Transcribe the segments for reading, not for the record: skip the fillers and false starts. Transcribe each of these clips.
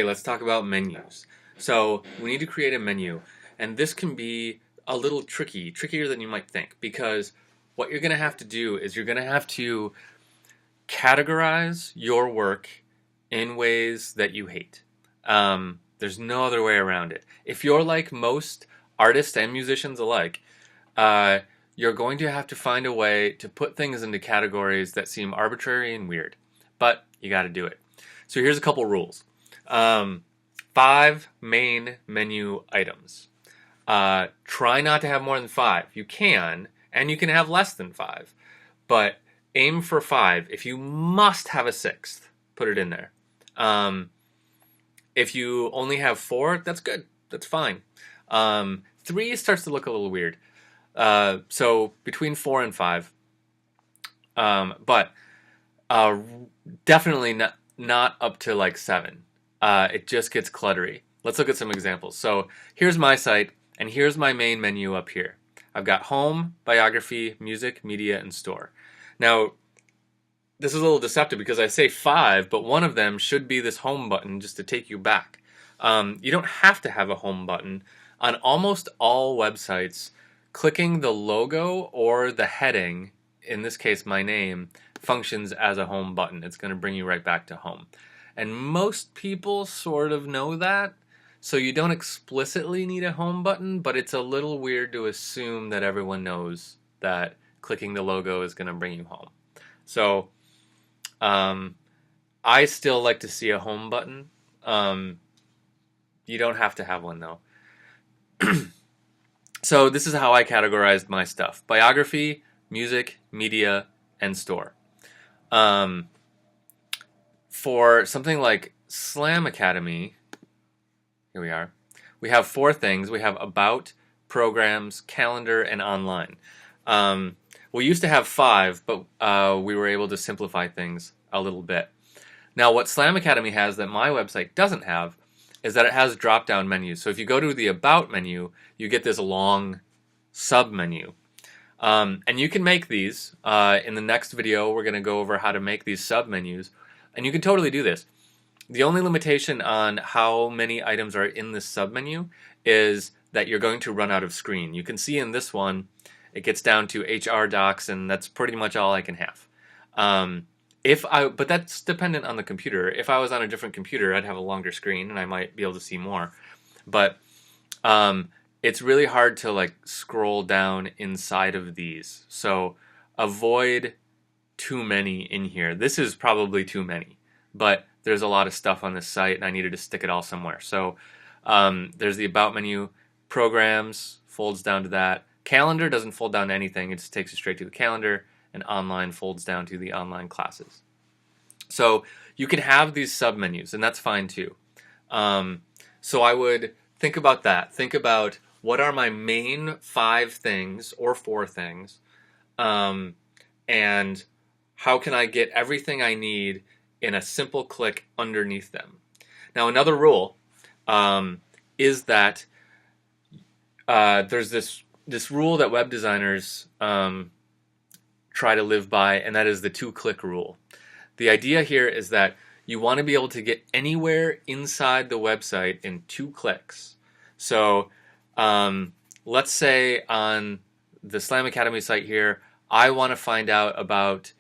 Okay, let's talk about menus. So we need to create a menu, and this can be a little tricky, trickier than you might think, because what you're going to have to do is you're going to have to categorize your work in ways that you hate. There's no other way around it. If you're like most artists and musicians alike, uh, you're going to have to find a way to put things into categories that seem arbitrary and weird, but you got to do it. So here's a couple rules. Um, 5 main menu items. Try not to have more than 5. You can, and you can have less than 5, but aim for 5. If you must have a 6th, put it in there. If you only have 4, that's good. That's fine. 3 starts to look a little weird. So between 4 and 5. But definitely not up to like 7. It just gets cluttery. Let's look at some examples. So here's my site, and here's my main menu up here. I've got home, biography, music, media, and store. Now, this is a little deceptive because I say 5, but one of them should be this home button just to take you back. You don't have to have a home button. On almost all websites, clicking the logo or the heading, in this case my name, functions as a home button. It's going to bring you right back to home. And most people sort of know that, so you don't explicitly need a home button, but it's a little weird to assume that everyone knows that clicking the logo is going to bring you home. So I still like to see a home button. You don't have to have one though. So this is how I categorized my stuff: biography, music, media, and store. For something like Slam Academy, here we are. We have 4 things. We have about, programs, calendar, and online. We used to have 5, but we were able to simplify things a little bit. Now, what Slam Academy has that my website doesn't have is that it has drop-down menus. So if you go to the About menu, you get this long sub-menu. And you can make these. In the next video, we're going to go over how to make these sub-menus. And you can totally do this. The only limitation on how many items are in this sub-menu is that you're going to run out of screen. You can see in this one, it gets down to HR docs, and that's pretty much all I can have. But that's dependent on the computer. If I was on a different computer, I'd have a longer screen, and I might be able to see more. But it's really hard to like scroll down inside of these. So avoid too many in here. This is probably too many, but there's a lot of stuff on this site, and I needed to stick it all somewhere. So there's the About menu. Programs folds down to that. Calendar doesn't fold down to anything. It just takes you straight to the calendar, and online folds down to the online classes. So you can have these submenus, and that's fine too. So I would think about that. Think about what are my main 5 things or 4 things, and how can I get everything I need in a simple click underneath them. Now, another rule is that there's this rule that web designers try to live by, and that is the 2-click rule. The idea here is that you want to be able to get anywhere inside the website in 2 clicks. So let's say on the Slam Academy site here, I want to find out about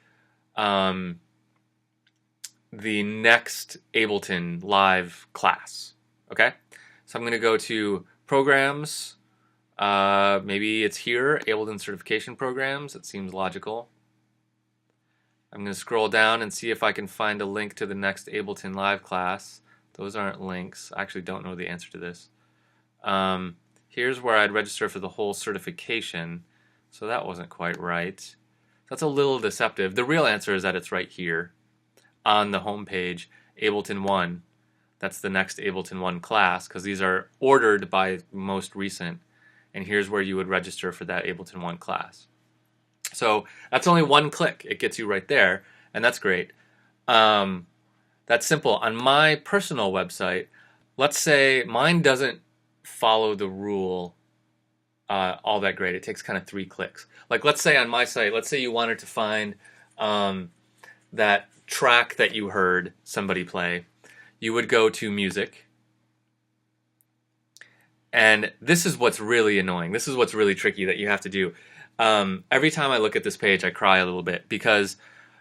the next Ableton Live class. Okay? So I'm going to go to Programs. Maybe it's here, Ableton Certification Programs. It seems logical. I'm going to scroll down and see if I can find a link to the next Ableton Live class. Those aren't links. I actually don't know the answer to this. Here's where I'd register for the whole certification. So that wasn't quite right. That's a little deceptive. The real answer is that it's right here on the home page, Ableton 1. That's the next Ableton 1 class, because these are ordered by most recent. And here's where you would register for that Ableton 1 class. So that's only 1 click. It gets you right there, and that's great. That's simple. On my personal website, let's say mine doesn't follow the rule all that great. It takes kind of 3 clicks. Like let's say on my site, let's say you wanted to find that track that you heard somebody play. you would go to music. And this is what's really annoying. This is what's really tricky that you have to do. Every time I look at this page, I cry a little bit because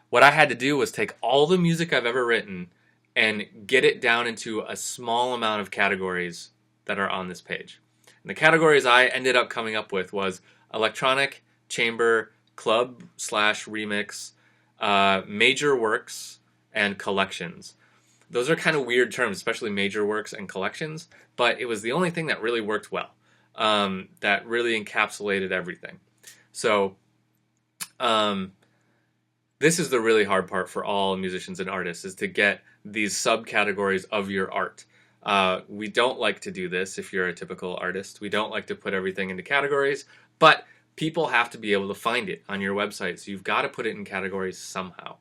what I had to do was take all the music I've ever written and get it down into a small amount of categories that are on this page. And the categories I ended up coming up with was electronic, chamber, club / remix, major works, and collections. Those are kind of weird terms, especially major works and collections, but it was the only thing that really worked well, that really encapsulated everything. So this is the really hard part for all musicians and artists, is to get these subcategories of your art. We don't like to do this if you're a typical artist. We don't like to put everything into categories, but people have to be able to find it on your website, so you've got to put it in categories somehow.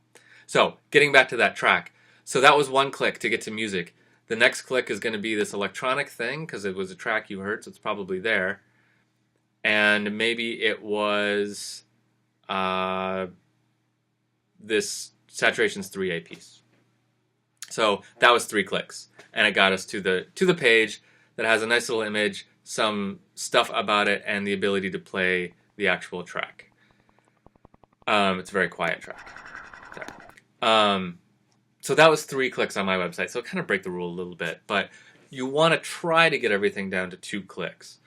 So getting back to that track, so that was one click to get to music. The next click is going to be this electronic thing, because it was a track you heard, so it's probably there. And maybe it was this Saturations 3A piece. So that was 3 clicks, and it got us to the page that has a nice little image, some stuff about it, and the ability to play the actual track. It's a very quiet track. So that was 3 clicks on my website. So kind of break the rule a little bit, but you want to try to get everything down to 2 clicks.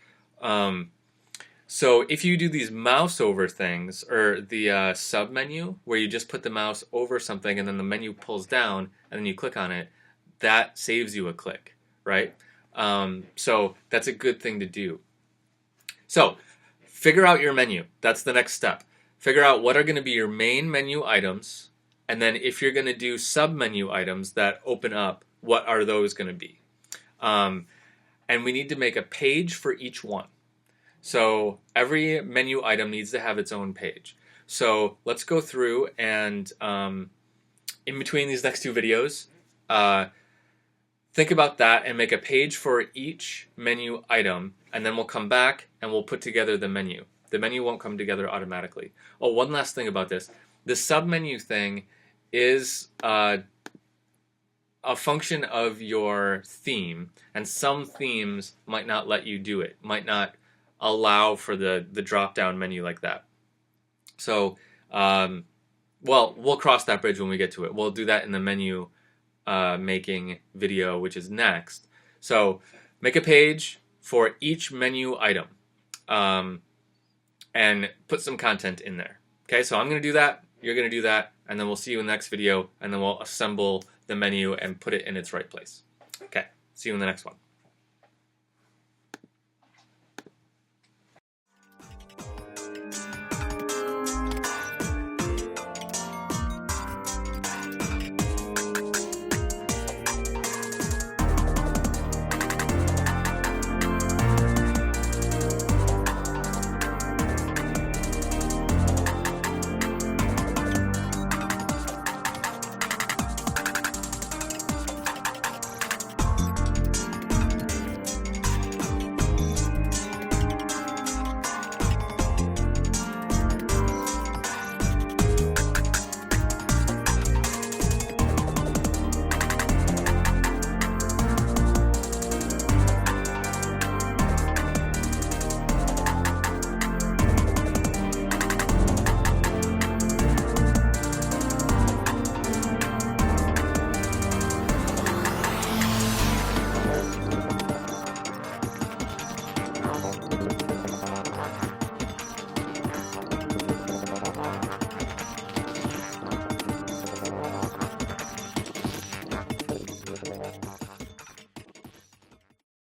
So if you do these mouse over things, or the sub menu, where you just put the mouse over something and then the menu pulls down and then you click on it, that saves you a click, right? So that's a good thing to do. So figure out your menu. That's the next step. Figure out what are going to be your main menu items, and then if you're going to do sub menu items that open up, what are those going to be? And we need to make a page for each one. So every menu item needs to have its own page. So let's go through and in between these next 2 videos, think about that and make a page for each menu item, and then we'll come back and we'll put together the menu. The menu won't come together automatically. Oh, one last thing about this. The submenu thing is a function of your theme, and some themes might not let you do it, might not allow for the drop-down menu like that. So, well, we'll cross that bridge when we get to it. We'll do that in the menu making video, which is next. So, make a page for each menu item and put some content in there. Okay, so I'm going to do that, you're going to do that, and then we'll see you in the next video, and then we'll assemble the menu and put it in its right place. Okay, see you in the next one.